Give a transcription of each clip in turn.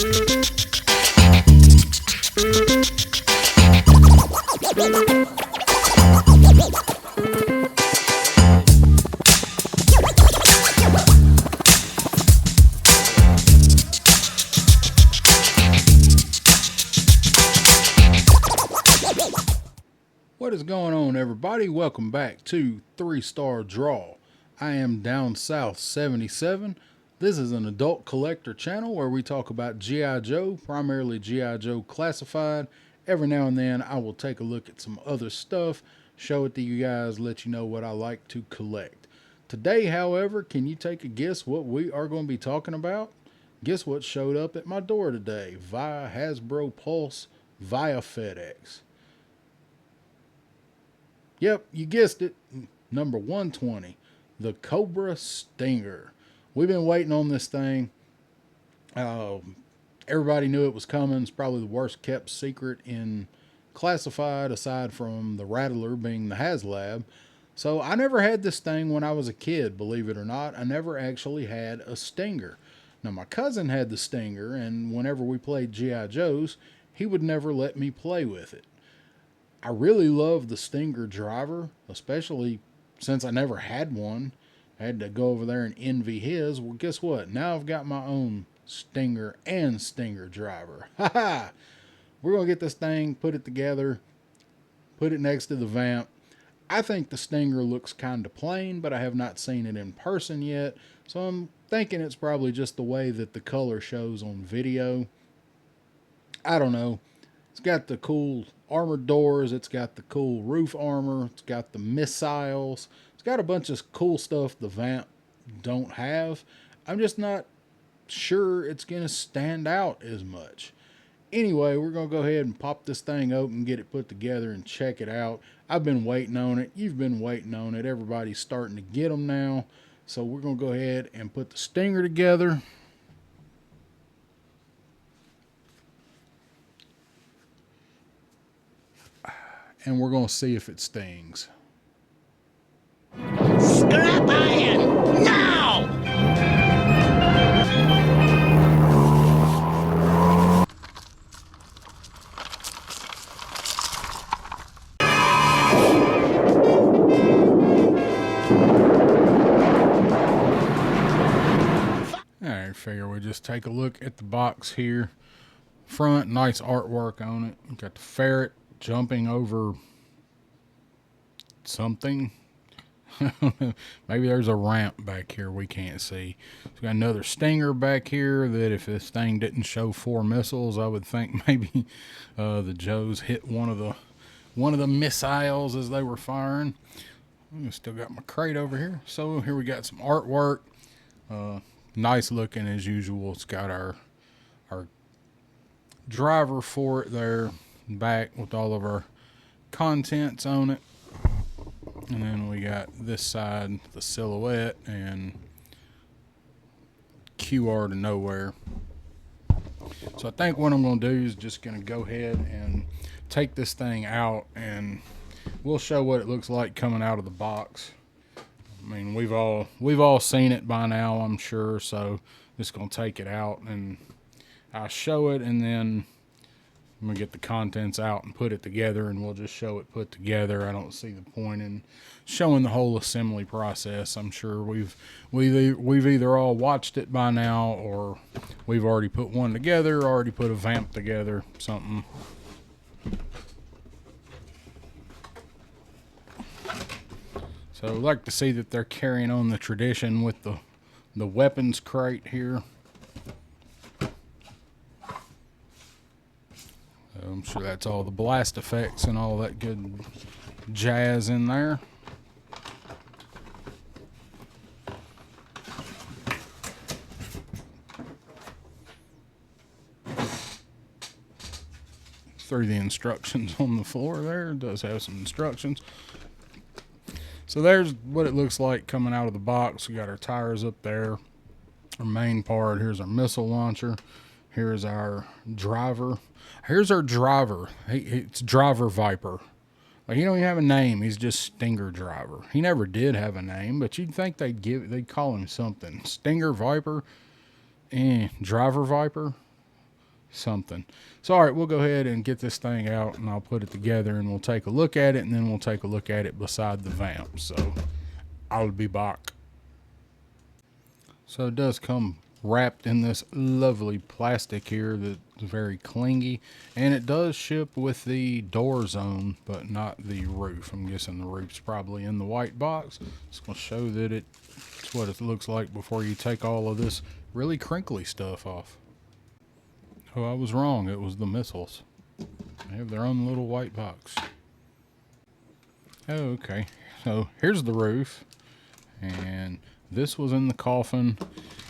What is going on, everybody? Welcome back to 3-Star Draw. I am Down South 77. This is an adult collector channel where we talk about G.I. Joe, primarily G.I. Joe Classified. Every now and then I will take a look at some other stuff, show it to you guys, let you know what I like to collect. Today, however, can you take a guess what we are going to be talking about? Guess what showed up at my door today via Hasbro Pulse via FedEx. Yep, you guessed it. Number 120, the Cobra Stinger. We've been waiting on this thing. Everybody knew it was coming. It's probably the worst kept secret in classified, aside from the Rattler being the HasLab. So I never had this thing when I was a kid, believe it or not. I never actually had a Stinger. Now, my cousin had the Stinger, and whenever we played G.I. Joes, he would never let me play with it. I really love the Stinger driver, especially since I never had one. I had to go over there and envy his. Well, guess what? Now I've got my own Stinger and Stinger driver. Ha ha! We're going to get this thing, put it together, put it next to the VAMP. I think the Stinger looks kind of plain, but I have not seen it in person yet. So I'm thinking it's probably just the way that the color shows on video. I don't know. It's got the cool armored doors. It's got the cool roof armor. It's got the missiles. It's got a bunch of cool stuff the VAMP don't have. I'm just not sure it's going to stand out as much. Anyway, we're going to go ahead and pop this thing open, get it put together, and check it out. I've been waiting on it. You've been waiting on it. Everybody's starting to get them now. So we're going to go ahead and put the Stinger together. And we're going to see if it stings. Scrap iron! Now! Alright, figure we just take a look at the box here. Front, nice artwork on it. Got the ferret jumping over something. Maybe there's a ramp back here we can't see. It's got another Stinger back here that if this thing didn't show 4 missiles, I would think maybe the Joes hit one of the missiles as they were firing. Still got my crate over here. So here we got some artwork. Nice looking as usual. It's got our driver for it there back with all of our contents on it. And then we got this side, the silhouette and QR to nowhere. So I think what I'm going to do is just going to go ahead and take this thing out and we'll show what it looks like coming out of the box. I mean, we've all seen it by now, I'm sure. So just going to take it out and I'll show it, and then I'm going to get the contents out and put it together, and we'll just show it put together. I don't see the point in showing the whole assembly process. I'm sure we've either all watched it by now, or we've already put one together, already put a VAMP together, something. So I'd like to see that they're carrying on the tradition with the weapons crate here. I'm sure that's all the blast effects and all that good jazz in there. Through the instructions on the floor there. It does have some instructions. So there's what it looks like coming out of the box. We got our tires up there. Our main part. Here's our missile launcher. Here's our driver. Here's our driver. It's Driver Viper. Like, he don't even have a name. He's just Stinger Driver. He never did have a name, but you'd think they'd call him something. Stinger Viper? Driver Viper? something. So, all right, we'll go ahead and get this thing out, and I'll put it together, and we'll take a look at it, and then we'll take a look at it beside the VAMP. So, I'll be back. So, it does come wrapped in this lovely plastic here that's very clingy, and it does ship with the door zone, but not the roof. I'm guessing the roof's probably in the white box. Just going to show that it's what it looks like before you take all of this really crinkly stuff off. Oh, I was wrong. It was the missiles. They have their own little white box. Oh, okay. So here's the roof, and this was in the coffin,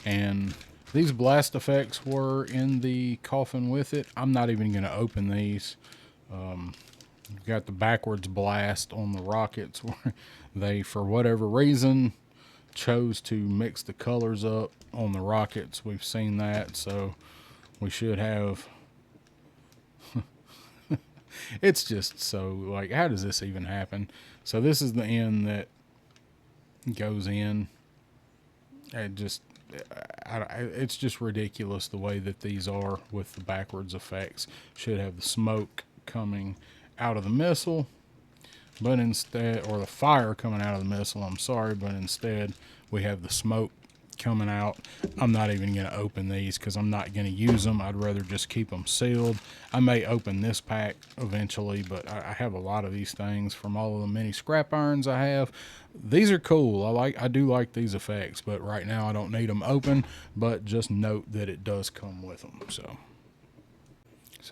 and these blast effects were in the coffin with it. I'm not even going to open these. You've got the backwards blast on the rockets where they, for whatever reason, chose to mix the colors up on the rockets. We've seen that, so we should have. It's just so, like, how does this even happen? So this is the end that goes in. It's just ridiculous the way that these are with the backwards effects. Should have the smoke coming out of the missile, but instead, or the fire coming out of the missile, I'm sorry, but instead we have the smoke coming out. I'm not even going to open these because I'm not going to use them. I'd rather just keep them sealed. I may open this pack eventually, but I have a lot of these things from all of the mini scrap irons I have. These are cool. I do like these effects, but right now I don't need them open, but just note that it does come with them. So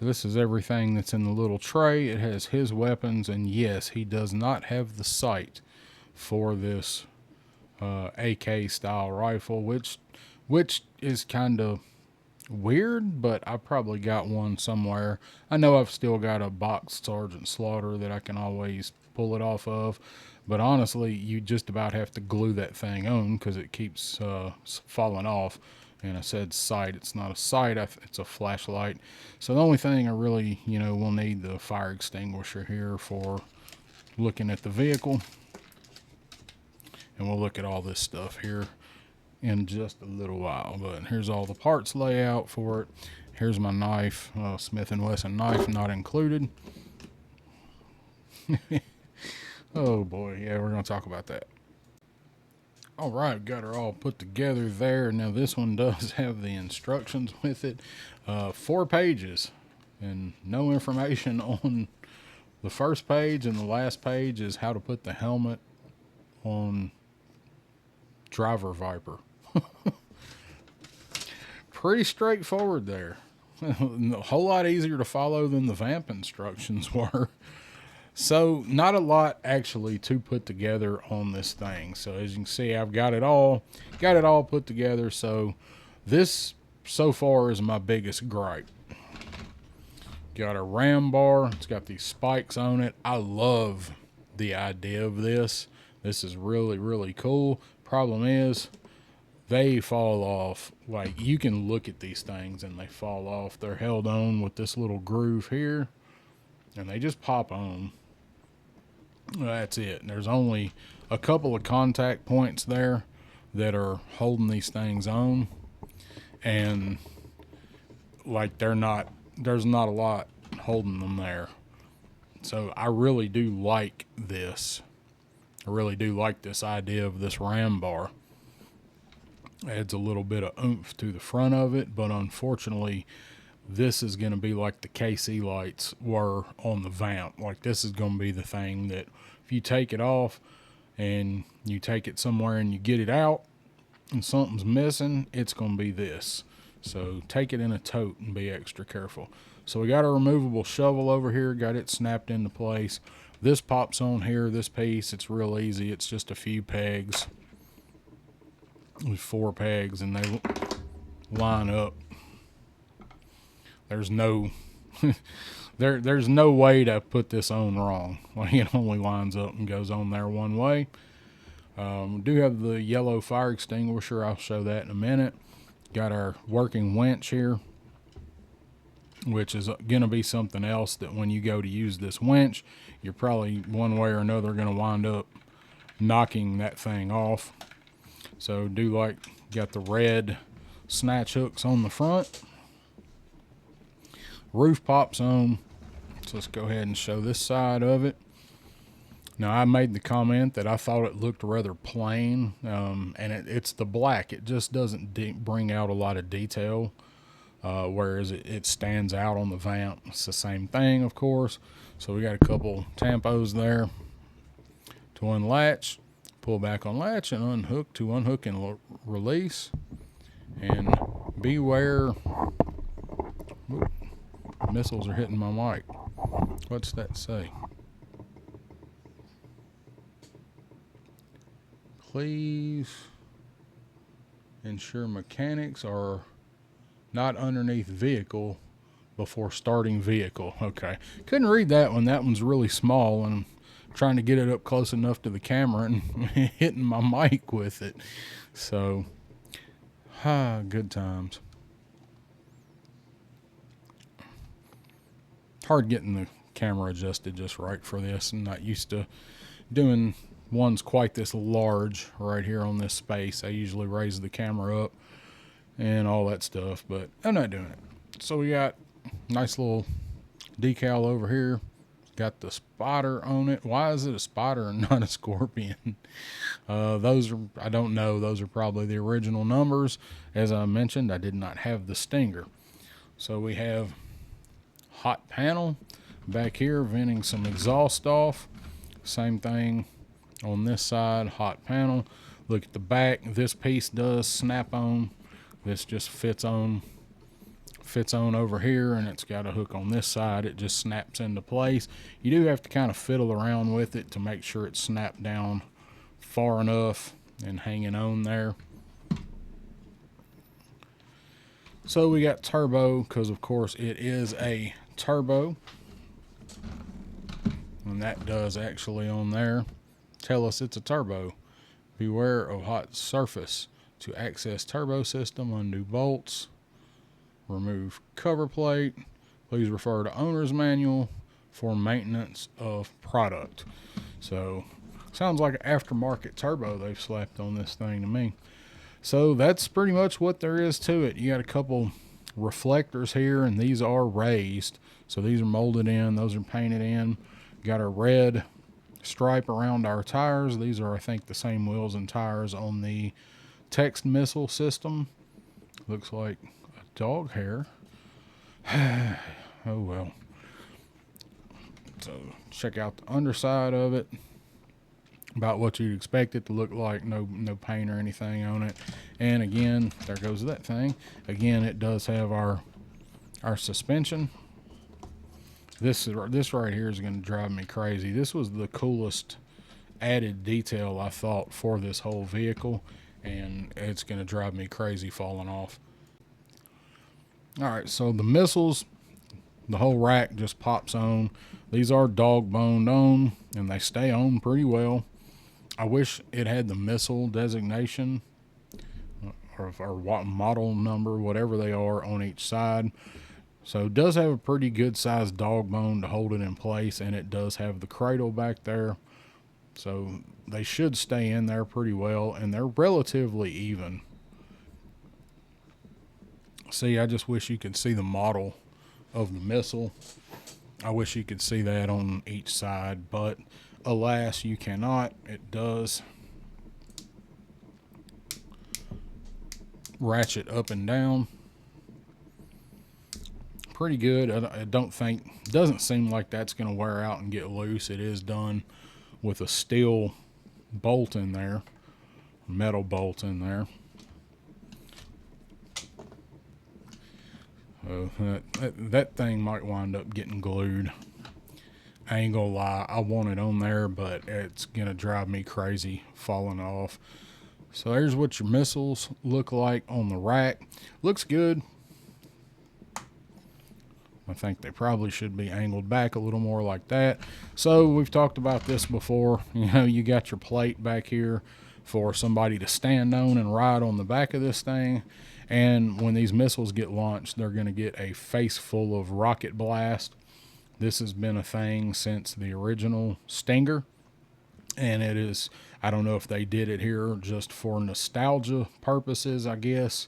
this is everything that's in the little tray. It has his weapons, and yes, he does not have the sight for this AK style rifle, which is kind of weird, but I probably got one somewhere. I know I've still got a box Sergeant Slaughter that I can always pull it off of, but honestly, you just about have to glue that thing on because it keeps falling off. And I said sight, it's not a sight, it's a flashlight. So the only thing I really, will need the fire extinguisher here for looking at the vehicle. And we'll look at all this stuff here in just a little while. But here's all the parts layout for it. Here's my knife, Smith & Wesson knife not included. Oh boy, yeah, we're going to talk about that. All right, got her all put together there. Now this one does have the instructions with it. 4 pages and no information on the first page, and the last page is how to put the helmet on Driver Viper. Pretty straightforward there. A whole lot easier to follow than the VAMP instructions were. So not a lot actually to put together on this thing. So as you can see, I've got it all put together. So this so far is my biggest gripe. Got a ram bar. It's got these spikes on it. I love the idea of this. This is really, really cool. Problem is, they fall off. Like, you can look at these things and they fall off. They're held on with this little groove here, and they just pop on. That's it. And there's only a couple of contact points there that are holding these things on, and like there's not a lot holding them there. So I really do like this. I really do like this idea of this ram bar. Adds a little bit of oomph to the front of it, but unfortunately, this is going to be like the KC lights were on the VAMP. Like, this is going to be the thing that if you take it off and you take it somewhere and you get it out and something's missing, it's going to be this. So take it in a tote and be extra careful. So we got a removable shovel over here, got it snapped into place. This pops on here, this piece, it's real easy. It's just a few pegs. With 4 pegs, and they line up. There's no there's no way to put this on wrong. Like, it only lines up and goes on there one way. We do have the yellow fire extinguisher. I'll show that in a minute. Got our working winch here, which is going to be something else that when you go to use this winch, you're probably one way or another going to wind up knocking that thing off. So got the red snatch hooks on the front. Roof pops on. So let's go ahead and show this side of it. Now, I made the comment that I thought it looked rather plain, and it's the black. It just doesn't bring out a lot of detail, whereas it stands out on the VAMP. It's the same thing, of course. So we got a couple tampos there to unlatch, pull back on latch, and unhook to unhook and release. And beware, missiles are hitting my mic. What's that say? Please ensure mechanics are not underneath vehicle before starting vehicle. Okay. Couldn't read that one. That one's really small, and I'm trying to get it up close enough to the camera and hitting my mic with it. So, good times. Hard getting the camera adjusted just right for this. I'm not used to doing ones quite this large right here on this space. I usually raise the camera up and all that stuff, but I'm not doing it. So we got nice little decal over here. Got the spider on it. Why is it a spider and not a scorpion? Those are, I don't know. Those are probably the original numbers. As I mentioned, I did not have the Stinger. So we have hot panel back here venting some exhaust off. Same thing on this side, hot panel. Look at the back. This piece does snap on. This just fits on over here, and it's got a hook on this side. It just snaps into place. You do have to kind of fiddle around with it to make sure it's snapped down far enough and hanging on there. So we got turbo, because of course it is a turbo, and that does actually on there tell us it's a turbo. Beware of hot surface. To access turbo system, undo bolts, remove cover plate. Please refer to owner's manual for maintenance of product. So sounds like an aftermarket turbo they've slapped on this thing to me. So that's pretty much what there is to it. You got a couple reflectors here, and these are raised. So these are molded in, those are painted in. Got a red stripe around our tires. These are, I think, the same wheels and tires on the text missile system. Looks like a dog hair. Oh well. So check out the underside of it. About what you'd expect it to look like. No paint or anything on it. And again, there goes that thing. Again, it does have our suspension. This right here is going to drive me crazy. This was the coolest added detail I thought for this whole vehicle, and it's going to drive me crazy falling off. All right, so the missiles, the whole rack just pops on. These are dog boned on, and they stay on pretty well. I wish it had the missile designation or what model number, whatever they are, on each side. So it does have a pretty good sized dog bone to hold it in place, and it does have the cradle back there. So they should stay in there pretty well, and they're relatively even. See, I just wish you could see the model of the missile. I wish you could see that on each side, but alas, you cannot. It does ratchet up and down pretty good. I don't think, doesn't seem like that's going to wear out and get loose. It is done with a steel bolt in there, metal bolt in there. That thing might wind up getting glued. I ain't gonna lie, I want it on there, but it's gonna drive me crazy falling off. So there's what your missiles look like on the rack. Looks good. I think they probably should be angled back a little more like that. So we've talked about this before. You know, you got your plate back here for somebody to stand on and ride on the back of this thing. And when these missiles get launched, they're going to get a face full of rocket blast. This has been a thing since the original Stinger. And it is, I don't know if they did it here just for nostalgia purposes, I guess.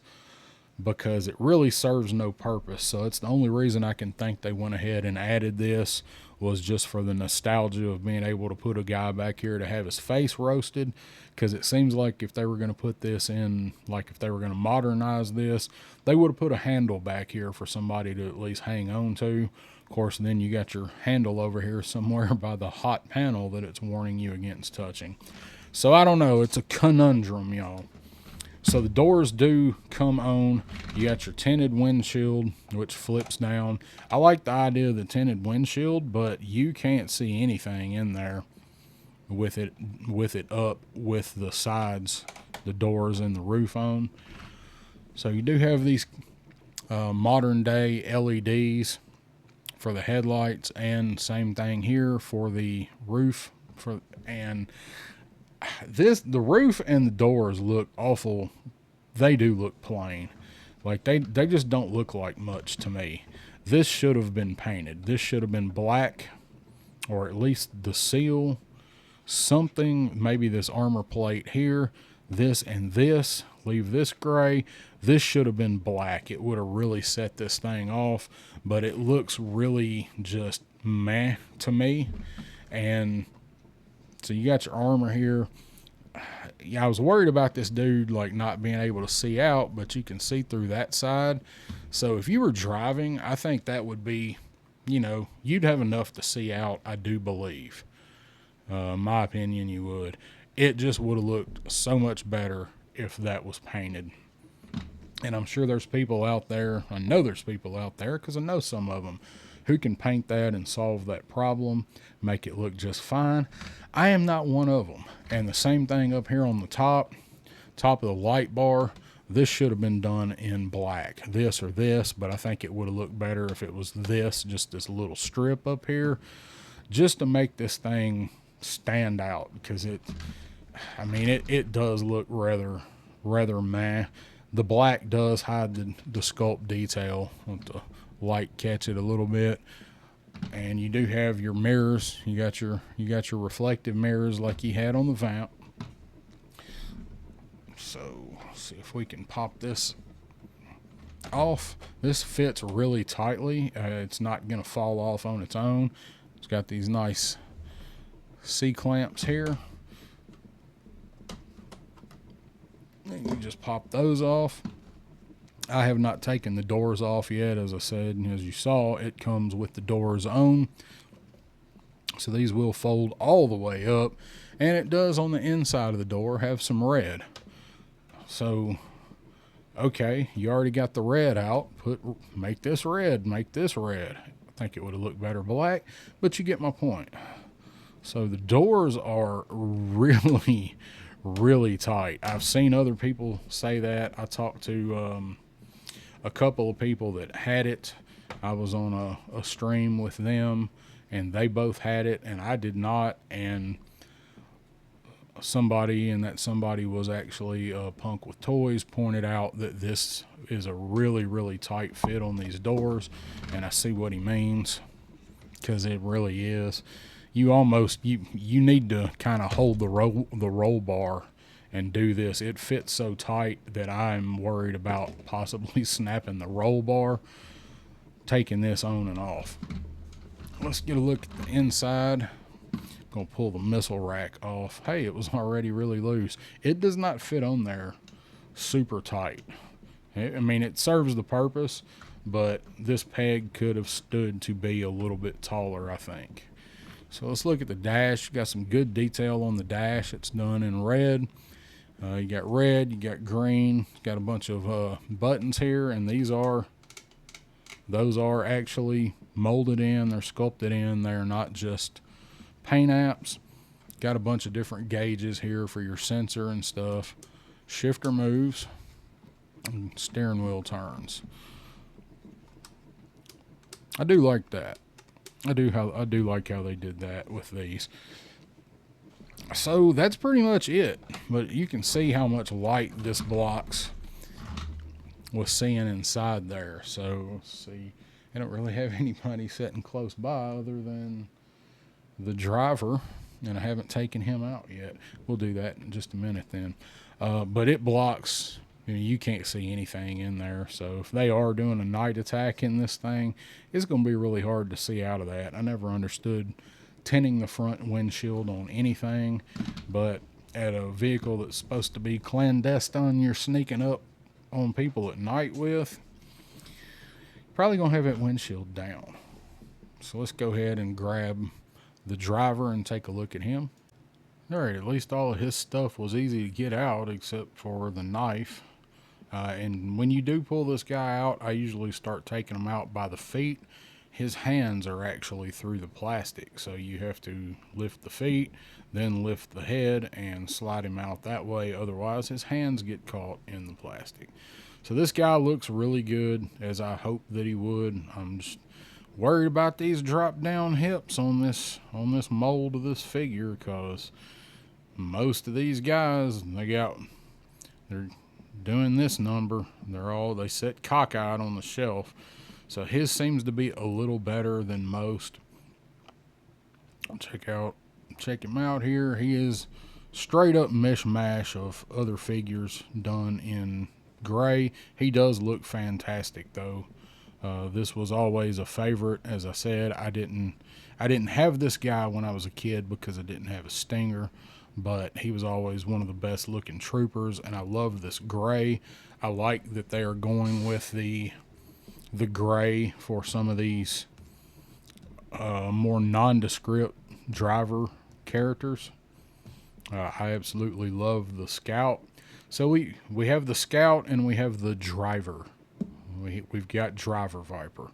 because it really serves no purpose. So it's the only reason I can think they went ahead and added this, was just for the nostalgia of being able to put a guy back here to have his face roasted. Because it seems like if they were going to put this in, like if they were going to modernize this, they would have put a handle back here for somebody to at least hang on to. Of course, then you got your handle over here somewhere by the hot panel that it's warning you against touching. So I don't know. It's a conundrum, y'all. So the doors do come on. You got your tinted windshield, which flips down. I like the idea of the tinted windshield, but you can't see anything in there with it up with the sides, the doors, and the roof on. So you do have these modern day LEDs for the headlights, and same thing here for the roof. And the roof and the doors look awful. They do look plain. Like they just don't look like much to me. This should have been painted. This should have been black, or at least the seal, something, maybe this armor plate here, this and this, leave this gray. This should have been black. It would have really set this thing off, but it looks really just meh to me. And so you got your armor here. Yeah, I was worried about this dude like not being able to see out, but you can see through that side. So if you were driving, I think that would be, you'd have enough to see out, I do believe. My opinion, you would. It just would have looked so much better if that was painted. And I'm sure there's people out there, I know there's people out there, because I know some of them, who can paint that and solve that problem, make it look just fine. I am not one of them. And the same thing up here on the top of the light bar. This should have been done in black, this or this, but I think it would have looked better if it was this, just this little strip up here, just to make this thing stand out, because it does look rather meh. The black does hide the sculpt detail. Let the light catch it a little bit. And you do have your mirrors. You got your reflective mirrors like you had on the VAMP. So let's see if we can pop this off. This fits really tightly. It's not going to fall off on its own. It's got these nice C-clamps here. And you just pop those off. I have not taken the doors off yet. As I said, and as you saw, it comes with the doors on. So these will fold all the way up. And it does on the inside of the door have some red. So, okay, you already got the red out. Make this red, make this red. I think it would have looked better black, but you get my point. So the doors are really, really tight. I've seen other people say that. I talked to a couple of people that had it. I was on a stream with them, and they both had it, and I did not. And somebody was actually Punk with Toys, pointed out that this is a really, really tight fit on these doors, and I see what he means, because it really is. You need to kind of hold the roll bar and do this. It fits so tight that I'm worried about possibly snapping the roll bar, taking this on and off. Let's get a look at the inside. Gonna pull the missile rack off. Hey, it was already really loose. It does not fit on there super tight. It serves the purpose, but this peg could have stood to be a little bit taller, I think. So let's look at the dash. Got some good detail on the dash. It's done in red. You got red, you got green, got a bunch of buttons here, and those are actually molded in, they're sculpted in, they're not just paint apps. Got a bunch of different gauges here for your sensor and stuff. Shifter moves, and steering wheel turns. I do like that. I do like how they did that with these. So that's pretty much it. But you can see how much light this blocks with seeing inside there. So let's see. I don't really have anybody sitting close by other than the driver, and I haven't taken him out yet. We'll do that in just a minute then. But it blocks You can't see anything in there. So if they are doing a night attack in this thing, it's going to be really hard to see out of that. I never understood tinting the front windshield on anything, but at a vehicle that's supposed to be clandestine, you're sneaking up on people at night with, probably going to have that windshield down. So let's go ahead and grab the driver and take a look at him. All right, at least all of his stuff was easy to get out except for the knife. And when you do pull this guy out, I usually start taking him out by the feet. His hands are actually through the plastic, so you have to lift the feet, then lift the head and slide him out that way. Otherwise, his hands get caught in the plastic. So this guy looks really good, as I hoped that he would. I'm just worried about these drop down hips on this mold of this figure, because most of these guys, they're doing this number. They sit cockeyed on the shelf. So his seems to be a little better than most. Check him out here. He is straight up mishmash of other figures done in gray. He does look fantastic though. This was always a favorite. As I said, I didn't have this guy when I was a kid because I didn't have a Stinger, but he was always one of the best looking troopers, and I love this gray. I like that they are going with the gray for some of these more nondescript driver characters. I absolutely love the Scout. So we have the Scout and we have the driver. We've got Driver Viper.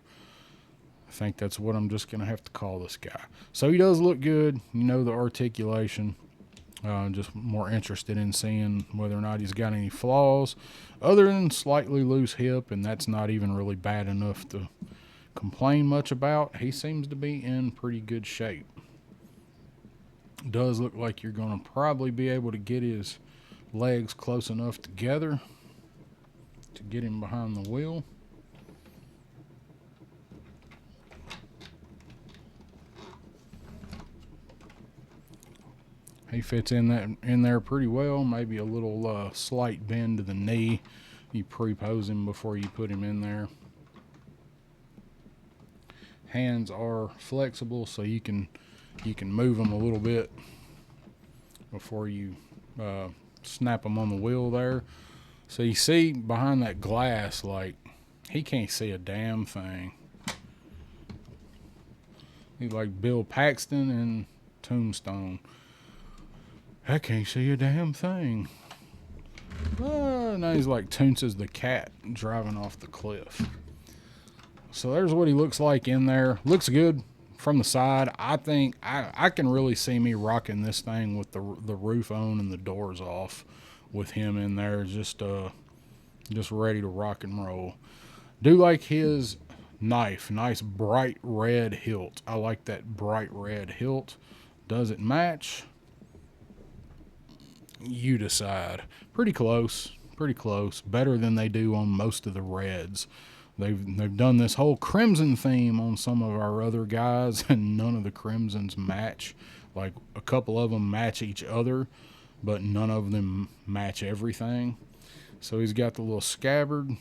I think that's what I'm just going to have to call this guy. So he does look good. The articulation. Just more interested in seeing whether or not he's got any flaws other than slightly loose hip, and that's not even really bad enough to complain much about. He seems to be in pretty good shape. Does look like you're going to probably be able to get his legs close enough together to get him behind the wheel. He fits in there pretty well. Maybe a little slight bend to the knee. You pre-pose him before you put him in there. Hands are flexible, so you can move them a little bit before you snap them on the wheel there. So you see behind that glass, like, he can't see a damn thing. He's like Bill Paxton and Tombstone. I can't see a damn thing. Now he's like Toonces the cat driving off the cliff. So there's what he looks like in there. Looks good from the side. I think I can really see me rocking this thing with the roof on and the doors off, with him in there, just ready to rock and roll. Do like his knife. Nice bright red hilt. I like that bright red hilt. Does it match? You decide. Pretty close. Better than they do on most of the reds. They've done this whole crimson theme on some of our other guys, and none of the crimsons match. Like, a couple of them match each other, but none of them match everything. So he's got the little scabbard.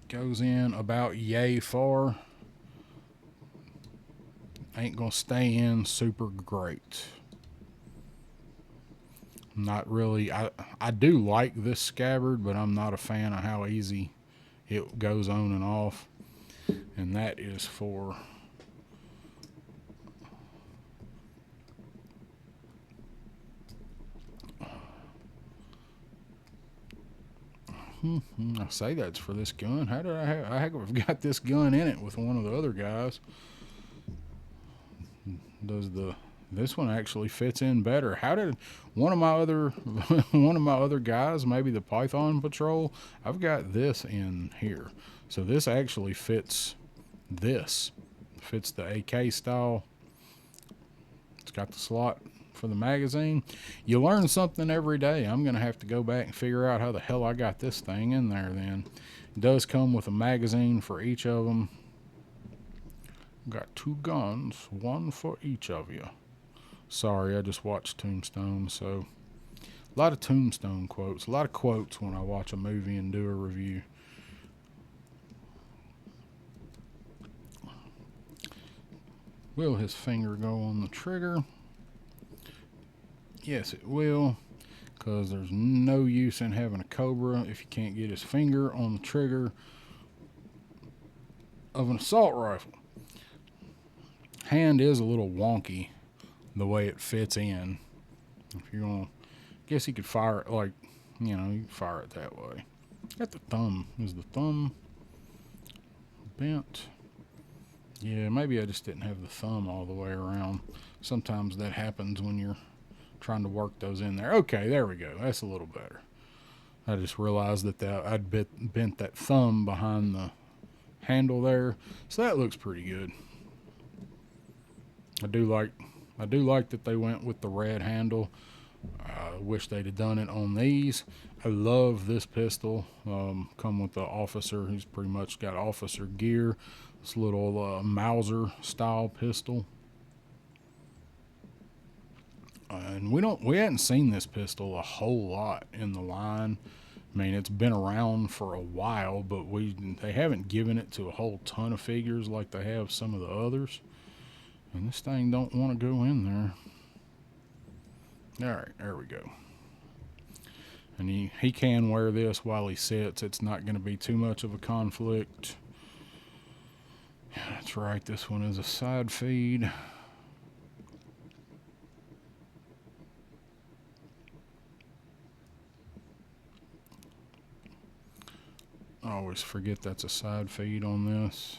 Goes in about yay far. Ain't gonna stay in super great. Not really. I do like this scabbard, but I'm not a fan of how easy it goes on and off. And that is for I say that's for this gun. How did I have got this gun in it with one of the other guys? This one actually fits in better. How did one of my other guys, maybe the Python Patrol, I've got this in here. So this actually fits the AK style. It's got the slot for the magazine. You learn something every day. I'm going to have to go back and figure out how the hell I got this thing in there then. It does come with a magazine for each of them. Got 2 guns, 1 for each of you. Sorry, I just watched Tombstone, so A lot of tombstone quotes, a lot of quotes when I watch a movie and do a review. Will his finger go on the trigger? Yes, it will, because there's no use in having a Cobra if you can't get his finger on the trigger of an assault rifle. Hand is a little wonky the way it fits in. If you're gonna, guess he could fire it like, you can fire it that way. Got the thumb. Is the thumb bent? Yeah, maybe I just didn't have the thumb all the way around. Sometimes that happens when you're trying to work those in there. Okay, there we go. That's a little better. I just realized that I'd bent that thumb behind the handle there, so that looks pretty good. I do like that they went with the red handle. I wish they'd have done it on these. I love this pistol. Come with the officer. He's pretty much got officer gear. This little Mauser style pistol. And we hadn't seen this pistol a whole lot in the line. I mean, it's been around for a while, but they haven't given it to a whole ton of figures like they have some of the others. And this thing don't want to go in there. All right, there we go. And he can wear this while he sits. It's not going to be too much of a conflict. That's right, this one is a side feed. I always forget that's a side feed on this.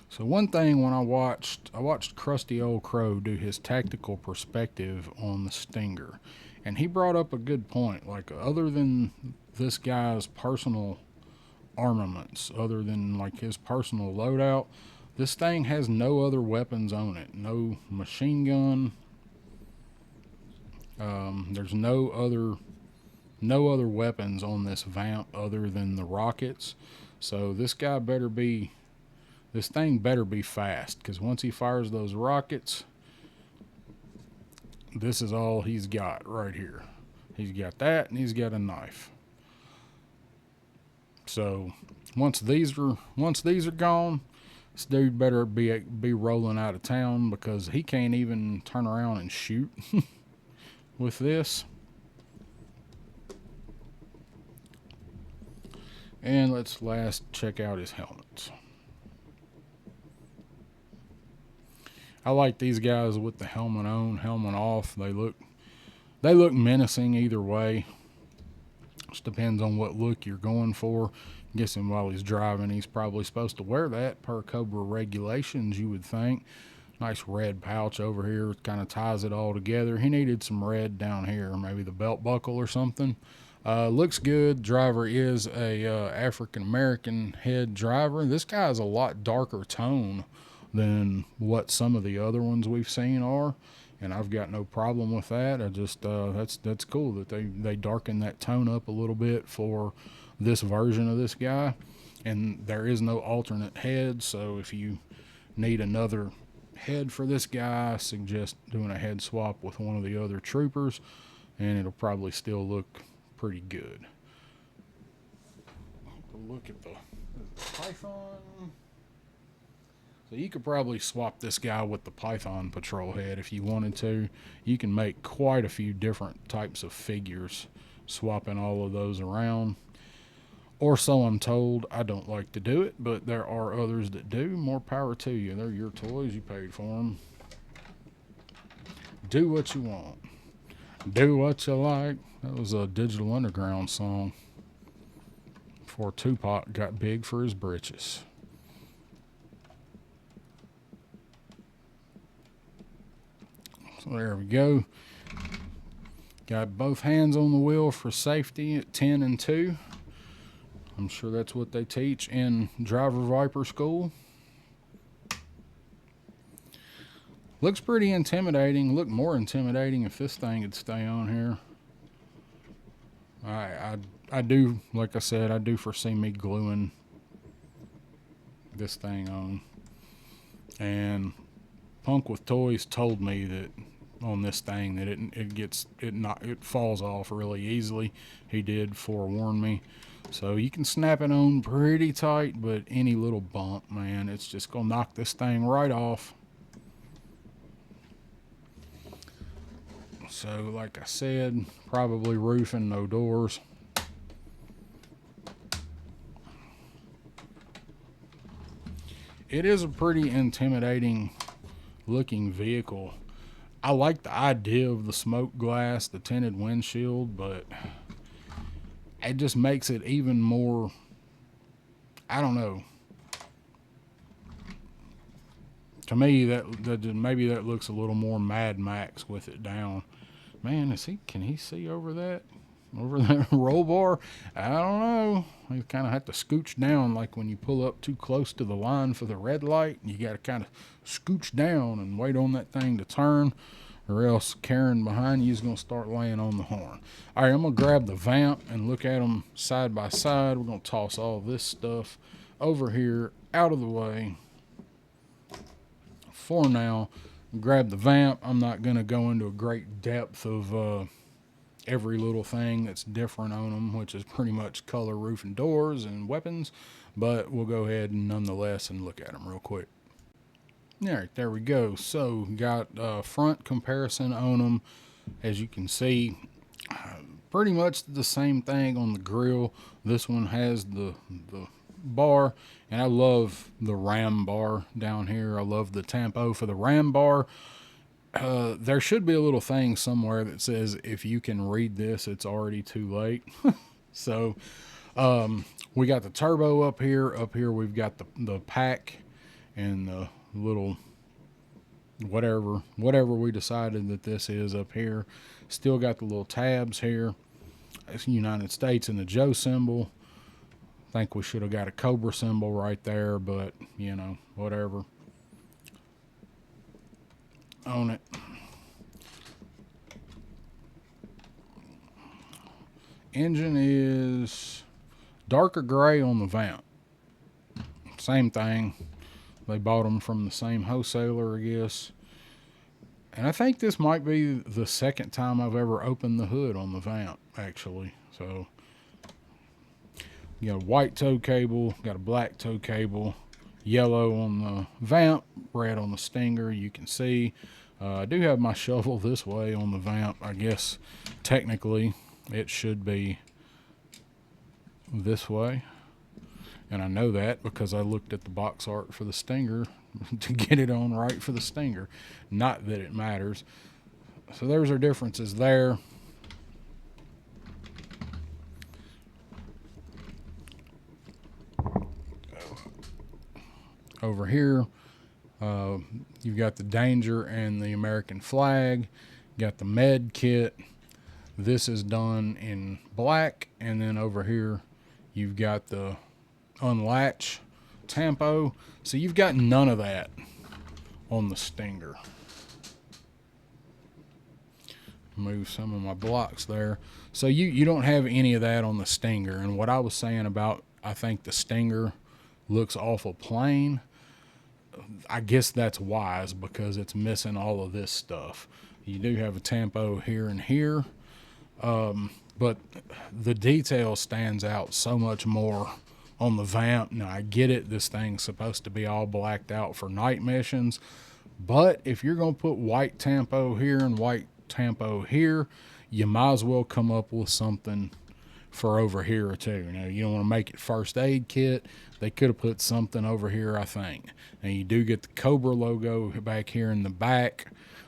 So one thing when I watched Krusty Old Crow do his tactical perspective on the Stinger, and he brought up a good point. Like, other than this guy's personal armaments, other than like his personal loadout, this thing has no other weapons on it. No machine gun. There's no other weapons on this VAMP other than the rockets. So this thing better be fast, because once he fires those rockets, this is all he's got right here. He's got that, and he's got a knife. So once these are gone, this dude better be rolling out of town, because he can't even turn around and shoot with this. And let's last check out his helmets. I like these guys with the helmet on, helmet off. They look menacing either way. Just depends on what look you're going for. I'm guessing while he's driving, he's probably supposed to wear that per Cobra regulations, you would think. Nice red pouch over here, kind of ties it all together. He needed some red down here, maybe the belt buckle or something. Looks good. Driver is a African American head driver. This guy is a lot darker tone than what some of the other ones we've seen are, and I've got no problem with that. I just that's cool that they darken that tone up a little bit for this version of this guy. And there is no alternate head, so if you need another head for this guy, I suggest doing a head swap with one of the other troopers, and it'll probably still look pretty good. Look at the Python. So you could probably swap this guy with the Python patrol head if you wanted to. You can make quite a few different types of figures swapping all of those around. Or so I'm told. I don't like to do it, but there are others that do. More power to you. They're your toys. You paid for them. Do what you want. Do what you like. That was a Digital Underground song before Tupac got big for his britches. So there we go. Got both hands on the wheel for safety at 10 and 2. I'm sure that's what they teach in Driver Viper School. Looks pretty intimidating. Look more intimidating if this thing could stay on here. I do, like I said, I do foresee me gluing this thing on. And Punk with Toys told me that on this thing that it falls off really easily. He did forewarn me. So you can snap it on pretty tight, but any little bump, man, it's just gonna knock this thing right off. So like I said, probably roofing, no doors. It is a pretty intimidating looking vehicle. I like the idea of the smoke glass, the tinted windshield, but it just makes it even more, I don't know. To me, maybe that looks a little more Mad Max with it down. Man, can he see over that? Over that roll bar? I don't know. You kind of have to scooch down, like when you pull up too close to the line for the red light. You got to kind of scooch down and wait on that thing to turn, or else Karen behind you is going to start laying on the horn. All right, I'm going to grab the VAMP and look at them side by side. We're going to toss all this stuff over here out of the way for now. Grab the VAMP. I'm not going to go into a great depth of every little thing that's different on them, which is pretty much color, roof, and doors and weapons, but we'll go ahead and nonetheless and look at them real quick. All right, there we go. So got front comparison on them. As you can see, pretty much the same thing on the grill. This one has the bar, and I love the ram bar down here. I love the tampo for the ram bar. There should be a little thing somewhere that says if you can read this, it's already too late. So we got the turbo up here. Up here we've got the pack and the little whatever we decided that this is up here. Still got the little tabs here. It's United States and the Joe symbol. Think we should have got a Cobra symbol right there, but you know, whatever. On it. Engine is darker gray on the VAMP. Same thing. They bought them from the same wholesaler, I guess. And I think this might be the second time I've ever opened the hood on the VAMP, actually. So, you got a white tow cable, got a black tow cable, yellow on the VAMP, red on the Stinger. You can see I do have my shovel this way on the VAMP. I guess technically it should be this way, and I know that because I looked at the box art for the Stinger to get it on right for the Stinger. Not that it matters. So there's our differences there. Over here, you've got the Danger and the American flag. Got the med kit. This is done in black. And then over here, you've got the unlatch tampo. So you've got none of that on the Stinger. Move some of my blocks there. So you don't have any of that on the Stinger. And what I was saying about, I think the Stinger looks awful plain. I guess that's wise because it's missing all of this stuff. You do have a tampo here and here, but the detail stands out so much more on the VAMP. Now, I get it. This thing's supposed to be all blacked out for night missions, but if you're going to put white tampo here and white tampo here, you might as well come up with something for over here or two. Now, you don't want to make it first aid kit. They could have put something over here, I think. And you do get the Cobra logo back here in the back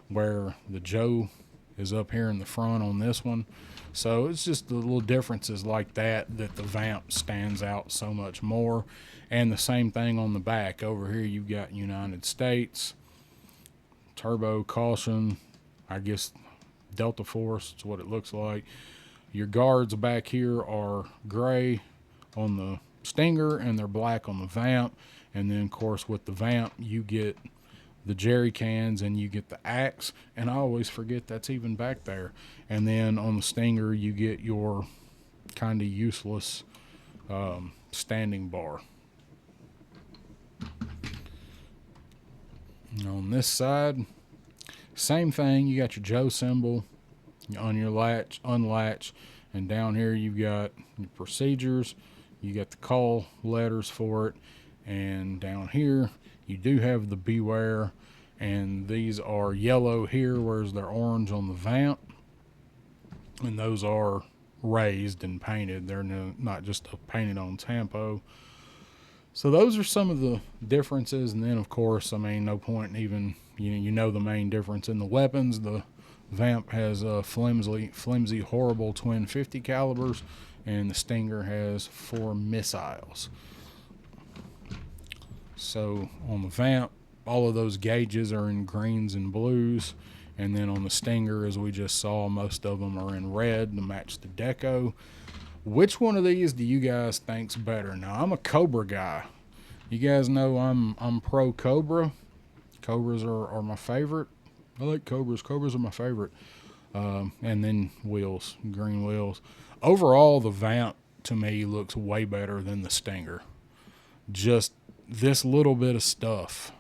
where the Joe is up here in the front on this one. So it's just the little differences like that the VAMP stands out so much more. And the same thing on the back. Over here you've got United States, turbo, caution, I guess Delta Force is what it looks like. Your guards back here are gray on the Stinger and they're black on the VAMP. And then, of course, with the VAMP, you get the jerry cans and you get the axe. And I always forget that's even back there. And then on the Stinger, you get your kind of useless standing bar. And on this side, Same thing, you got your Joe symbol on your latch, unlatch, and down here you've got your procedures, you got the call letters for it, and down here you do have the beware, and these are yellow here, whereas they're orange on the VAMP, and those are raised and painted. They're not just a painted on tampo. So those are some of the differences, and then of course, I mean, no point in even you know the main difference in the weapons. The VAMP has flimsy, horrible twin 50 calibers, and the Stinger has 4 missiles. So on the VAMP, all of those gauges are in greens and blues, and then on the Stinger, as we just saw, most of them are in red to match the deco. Which one of these do you guys think's better? Now, I'm a Cobra guy. You guys know I'm pro Cobra. Cobras are my favorite. I like Cobras. Cobras are my favorite. And then wheels, green wheels. Overall, the VAMP to me looks way better than the Stinger. Just this little bit of stuff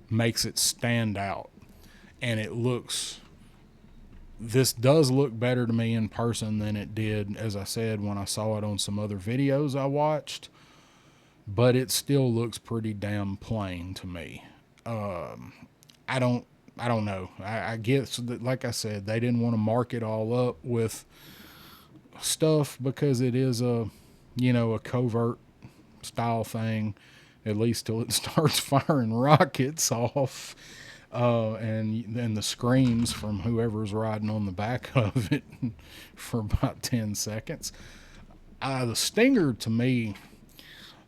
makes it stand out, and this does look better to me in person than it did, as I said, when I saw it on some other videos I watched, but it still looks pretty damn plain to me. I don't know. I guess that, like I said, they didn't want to mark it all up with stuff because it is a covert style thing, at least till it starts firing rockets off. And then the screams from whoever's riding on the back of it for about 10 seconds. The Stinger, to me,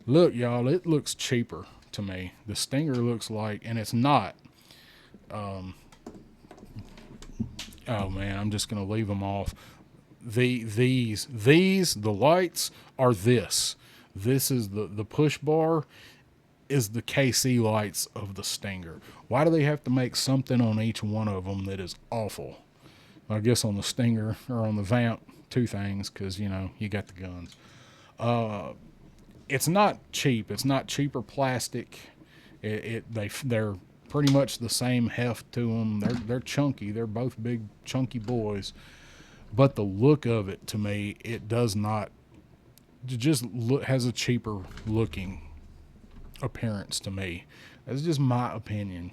look, y'all, it looks cheaper to me. The Stinger looks like, and it's not. Oh man, I'm just gonna leave them off. The lights are this. This is the push bar is the KC lights of the Stinger. Why do they have to make something on each one of them that is awful? I guess on the Stinger or on the VAMP, 2 things, because you got the guns. It's not cheap. It's not cheaper plastic. They're pretty much the same heft to them. They're chunky. They're both big chunky boys. But the look of it, to me, it does not. It just has a cheaper looking appearance to me. That's just my opinion.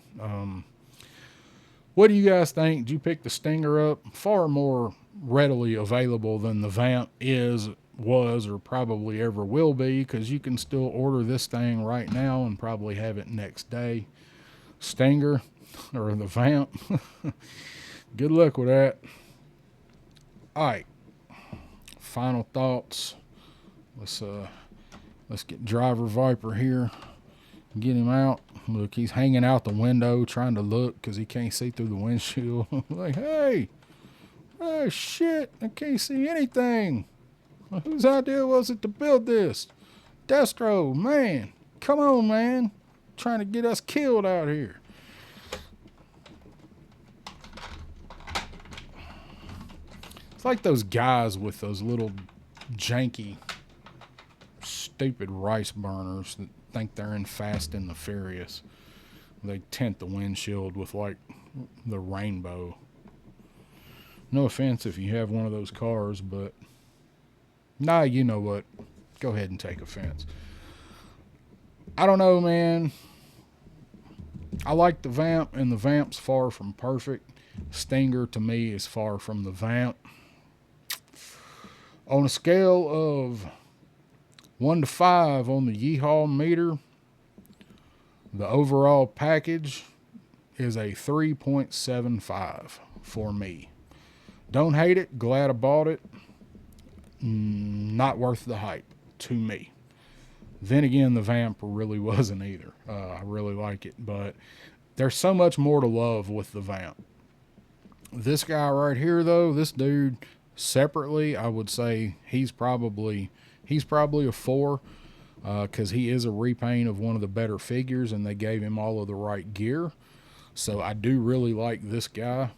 What do you guys think? Did you pick the Stinger up? Far more readily available than the VAMP was, or probably ever will be, because you can still order this thing right now and probably have it next day. Stinger or the VAMP. Good luck with that. All right. Final thoughts. Let's get Driver Viper here. Get him out. Look, he's hanging out the window trying to look because he can't see through the windshield. Like, hey, shit, I can't see anything. Well, whose idea was it to build this? Destro, man, come on, man. Trying to get us killed out here. It's like those guys with those little janky, stupid rice burners that think they're in Fast and the Furious. They tint the windshield with like the rainbow. No offense if you have one of those cars, but nah, you know what? Go ahead and take offense. I don't know, man. I like the VAMP, and the VAMP's far from perfect. Stinger to me is far from the VAMP. On a scale of 1 to 5 on the Yeehaw meter, the overall package is a 3.75 for me. Don't hate it. Glad I bought it. Not worth the hype to me. Then again, the VAMP really wasn't either. I really like it, but there's so much more to love with the VAMP. This guy right here, though, this dude, separately, I would say he's probably a 4, because he is a repaint of one of the better figures, and they gave him all of the right gear. So I do really like this guy.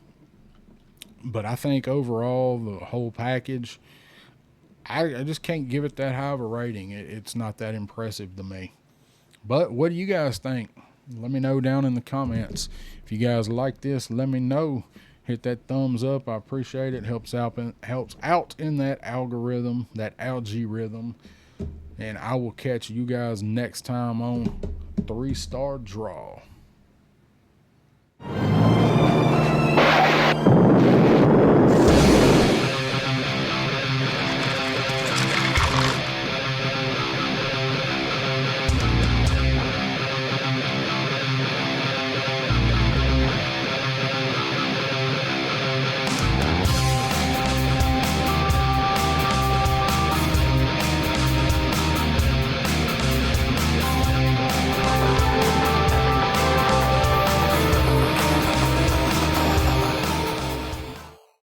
But I think overall, the whole package, I just can't give it that high of a rating. It's not that impressive to me. But what do you guys think? Let me know down in the comments. If you guys like this, let me know. Hit that thumbs up. I appreciate it. Helps out in that algorithm, that algae rhythm. And I will catch you guys next time on 3-Star Draw.